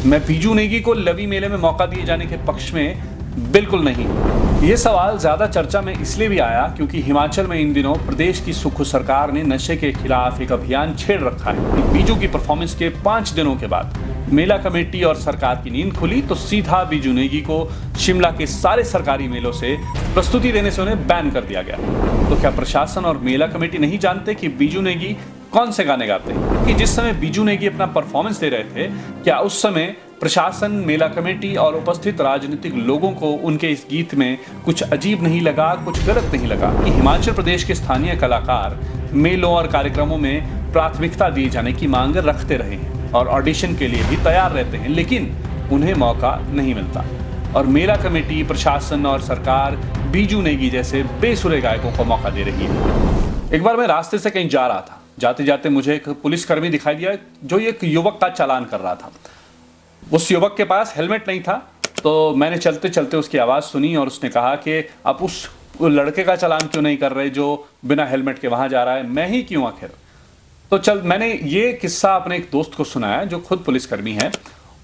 मैं बीजू नेगी को लवी मेले में मौका दिए जाने के पक्ष में बिल्कुल नहीं। ये सवाल ज्यादा चर्चा में इसलिए भी आया क्योंकि हिमाचल में इन दिनों प्रदेश की सुक्खू सरकार ने नशे के खिलाफ एक अभियान छेड़ रखा है। बीजू की परफॉर्मेंस के 5 दिनों के बाद मेला कमेटी और सरकार की नींद खुली तो सीधा बीजू नेगी को शिमला के सारे सरकारी मेलों से प्रस्तुति देने से उन्हें बैन कर दिया गया। तो क्या प्रशासन और मेला कमेटी नहीं जानते कि बीजू नेगी कौन से गाने गाते हैं? कि जिस समय बीजू नेगी अपना परफॉर्मेंस दे रहे थे, क्या उस समय प्रशासन, मेला कमेटी और उपस्थित राजनीतिक लोगों को उनके इस गीत में कुछ अजीब नहीं लगा, कुछ गलत नहीं लगा कि हिमाचल प्रदेश के स्थानीय कलाकार मेलों और कार्यक्रमों में प्राथमिकता दिए जाने की मांग रखते रहे हैं और ऑडिशन के लिए भी तैयार रहते हैं, लेकिन उन्हें मौका नहीं मिलता और मेला कमेटी, प्रशासन और सरकार बीजू नेगी जैसे बेसुरे गायकों को मौका दे रही है। एक बार मैं रास्ते से कहीं जा रहा था, जाते जाते मुझे एक पुलिसकर्मी दिखाई दिया जो एक युवक का चालान कर रहा था। उस युवक के पास हेलमेट नहीं था, तो मैंने चलते चलते उसकी आवाज़ सुनी और उसने कहा कि आप उस लड़के का चालान क्यों नहीं कर रहे जो बिना हेलमेट के वहाँ जा रहा है, मैं ही क्यों आखिर। तो मैंने ये किस्सा अपने एक दोस्त को सुनाया जो खुद पुलिसकर्मी है।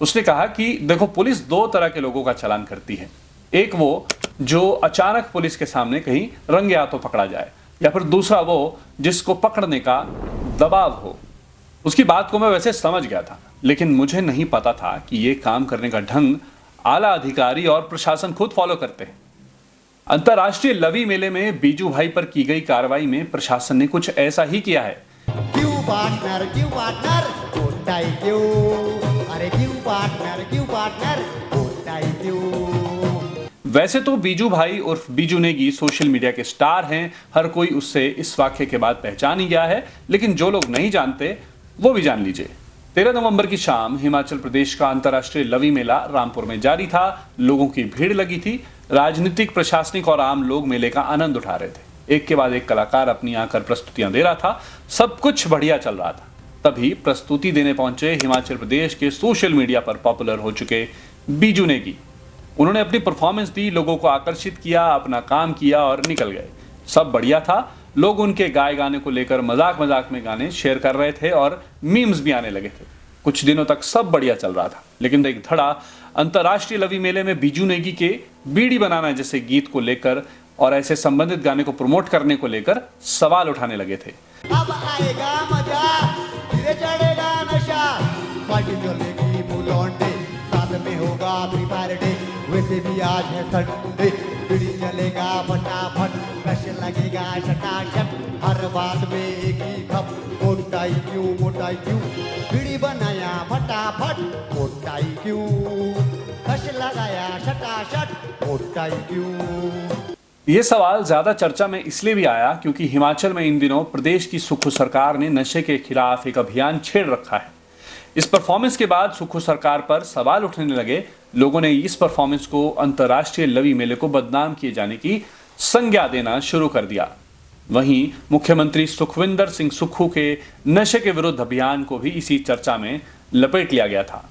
उसने कहा कि देखो, पुलिस 2 तरह के लोगों का चालान करती है। एक वो जो अचानक पुलिस के सामने कहीं रंगे हाथों पकड़ा जाए, या फिर दूसरा वो जिसको पकड़ने का दबाव हो। उसकी बात को मैं वैसे समझ गया था, लेकिन मुझे नहीं पता था कि ये काम करने का ढंग आला अधिकारी और प्रशासन खुद फॉलो करते हैं। अंतर्राष्ट्रीय लवी मेले में बीजू भाई पर की गई कार्रवाई में प्रशासन ने कुछ ऐसा ही किया है। क्यों पार्टनर होता है क्यों? अरे क्यों पार्टनर होता है क्यों? वैसे तो बीजू भाई उर्फ बीजू नेगी सोशल मीडिया के स्टार हैं, हर कोई उससे इस वाक्य के बाद पहचान ही गया है, लेकिन जो लोग नहीं जानते वो भी जान लीजिए। 13 नवंबर की शाम हिमाचल प्रदेश का अंतर्राष्ट्रीय लवी मेला रामपुर में जारी था। लोगों की भीड़ लगी थी। राजनीतिक, प्रशासनिक और आम लोग मेले का आनंद उठा रहे थे। एक के बाद एक कलाकार अपनी आकर प्रस्तुतियां दे रहा था। सब कुछ बढ़िया चल रहा था। तभी प्रस्तुति देने पहुंचे हिमाचल प्रदेश के सोशल मीडिया पर पॉपुलर हो चुके बीजू नेगी। उन्होंने अपनी परफॉर्मेंस दी, लोगों को आकर्षित किया, अपना काम किया और निकल गए। सब बढ़िया था। लोग उनके गाए गाने को लेकर मजाक मजाक में गाने शेयर कर रहे थे और मीम्स भी आने लगे थे। कुछ दिनों तक सब बढ़िया चल रहा था, लेकिन एक धड़ा अंतर्राष्ट्रीय लवी मेले में बीजू नेगी के बीड़ी बनाना जैसे गीत को लेकर और ऐसे संबंधित गाने को प्रमोट करने को लेकर सवाल उठाने लगे थे। अब आएगा मजा, धीरे चढ़ेगा नशा, पार्टी चलेगी बुलंदे, साथ में होगा फ्री फायर डे, वैसे भी आज है संडे, बीड़ी चलेगा फटाफट, रश लगेगा शटाशट, हर बात में एक ही खप, मोटाई क्यों, बीड़ी बनाया फटाफट, मोटाई क्यों, रश लगाया शटाशट, मोटाई क्यों। ये सवाल ज्यादा चर्चा में इसलिए भी आया क्योंकि हिमाचल में इन दिनों प्रदेश की सुक्खू सरकार ने नशे के खिलाफ एक अभियान छेड़ रखा है। इस परफॉर्मेंस के बाद सुक्खू सरकार पर सवाल उठने लगे। लोगों ने इस परफॉर्मेंस को अंतर्राष्ट्रीय लवी मेले को बदनाम किए जाने की संज्ञा देना शुरू कर दिया। वहीं मुख्यमंत्री सुखविंदर सिंह सुक्खू के नशे के विरुद्ध अभियान को भी इसी चर्चा में लपेट लिया गया था।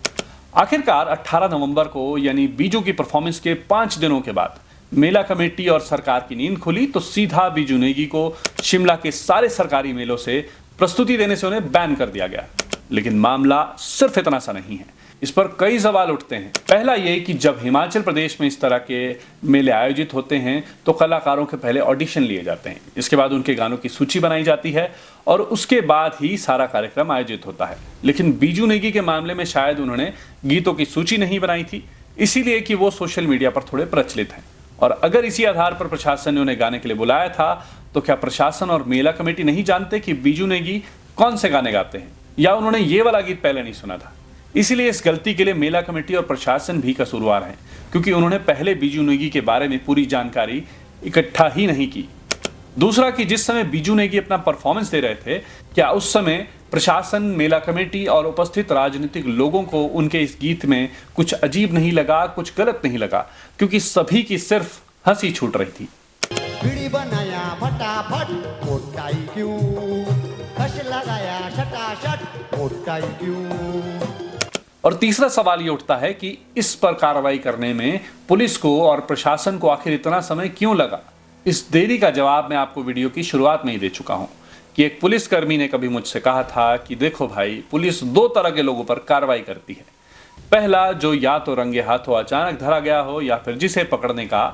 आखिरकार 18 नवंबर को यानी बीजू की परफॉर्मेंस के 5 दिनों के बाद मेला कमेटी और सरकार की नींद खुली तो सीधा बीजू नेगी को शिमला के सारे सरकारी मेलों से प्रस्तुति देने से उन्हें बैन कर दिया गया। लेकिन मामला सिर्फ इतना सा नहीं है, इस पर कई सवाल उठते हैं। पहला ये कि जब हिमाचल प्रदेश में इस तरह के मेले आयोजित होते हैं तो कलाकारों के पहले ऑडिशन लिए जाते हैं, इसके बाद उनके गानों की सूची बनाई जाती है और उसके बाद ही सारा कार्यक्रम आयोजित होता है। लेकिन बीजू नेगी के मामले में शायद उन्होंने गीतों की सूची नहीं बनाई थी, इसीलिए कि वो सोशल मीडिया पर थोड़े प्रचलित हैं। और अगर इसी आधार पर प्रशासन ने उन्हें गाने के लिए बुलाया था, तो क्या प्रशासन और मेला कमेटी नहीं जानते कि बीजू नेगी कौन से गाने गाते हैं, या उन्होंने ये वाला गीत पहले नहीं सुना था? इसीलिए इस गलती के लिए मेला कमेटी और प्रशासन भी कसूरवार हैं, क्योंकि उन्होंने पहले बीजू नेगी के बारे में पूरी जानकारी इकट्ठा ही नहीं की। दूसरा कि जिस समय बीजू नेगी अपना परफॉर्मेंस दे रहे थे, क्या उस समय प्रशासन, मेला कमेटी और उपस्थित राजनीतिक लोगों को उनके इस गीत में कुछ अजीब नहीं लगा, कुछ गलत नहीं लगा, क्योंकि सभी की सिर्फ हंसी छूट रही थी। बीड़ी बनाया फटाफट, मोटाई क्यों, रश लगाया शटाशट, मोटाई क्यों। और तीसरा सवाल ये उठता है कि इस पर कार्रवाई करने में पुलिस को और प्रशासन को आखिर इतना समय क्यों लगा? इस देरी का जवाब मैं आपको वीडियो की शुरुआत में ही दे चुका हूं कि एक पुलिसकर्मी ने कभी मुझसे कहा था कि देखो भाई, पुलिस 2 तरह के लोगों पर कार्रवाई करती है। पहला, जो या तो रंगे हाथों अचानक धरा गया हो या फिर जिसे पकड़ने का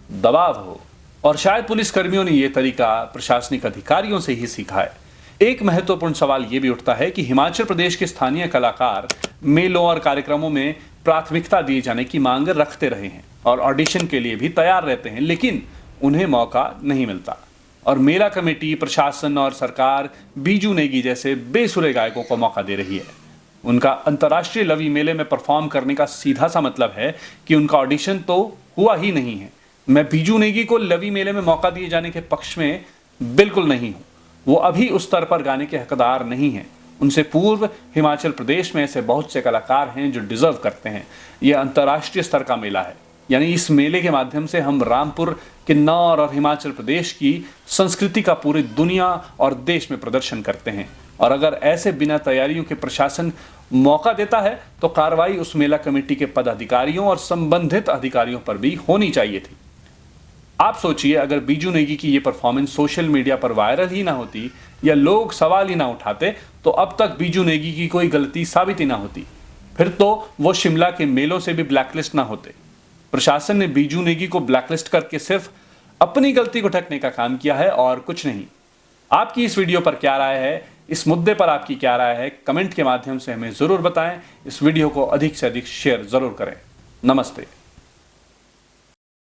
दबाव हो। और शायद पुलिस कर्मियों ने यह तरीका प्रशासनिक अधिकारियों से ही सीखा है। एक महत्वपूर्ण सवाल यह भी उठता है कि हिमाचल प्रदेश के स्थानीय कलाकार मेलों और कार्यक्रमों में प्राथमिकता दिए जाने की मांग रखते रहे हैं और ऑडिशन के लिए भी तैयार रहते हैं, लेकिन उन्हें मौका नहीं मिलता। और मेला कमेटी, प्रशासन और सरकार बीजू नेगी जैसे बेसुरे गायकों को मौका दे रही है। उनका अंतर्राष्ट्रीय लवी मेले में परफॉर्म करने का सीधा सा मतलब है कि उनका ऑडिशन तो हुआ ही नहीं है। मैं बीजू नेगी को लवी मेले में मौका दिए जाने के पक्ष में बिल्कुल नहीं हूं। वो अभी उस स्तर पर गाने के हकदार नहीं हैं। उनसे पूर्व हिमाचल प्रदेश में ऐसे बहुत से कलाकार हैं जो डिजर्व करते हैं। यह अंतर्राष्ट्रीय स्तर का मेला है, यानी इस मेले के माध्यम से हम रामपुर, किन्नौर और हिमाचल प्रदेश की संस्कृति का पूरी दुनिया और देश में प्रदर्शन करते हैं। और अगर ऐसे बिना तैयारियों के प्रशासन मौका देता है तो कार्रवाई उस मेला कमेटी के पदाधिकारियों और संबंधित अधिकारियों पर भी होनी चाहिए थी। आप सोचिए, अगर बीजू नेगी की ये परफॉर्मेंस सोशल मीडिया पर वायरल ही ना होती या लोग सवाल ही ना उठाते तो अब तक बीजू नेगी की कोई गलती साबित ही ना होती। फिर तो वो शिमला के मेलों से भी ब्लैकलिस्ट ना होते। प्रशासन ने बीजू नेगी को ब्लैकलिस्ट करके सिर्फ अपनी गलती को ढकने का काम किया है और कुछ नहीं। आपकी इस वीडियो पर क्या राय है? इस मुद्दे पर आपकी क्या राय है? कमेंट के माध्यम से हमें जरूर बताएं। इस वीडियो को अधिक से अधिक शेयर जरूर करें। नमस्ते।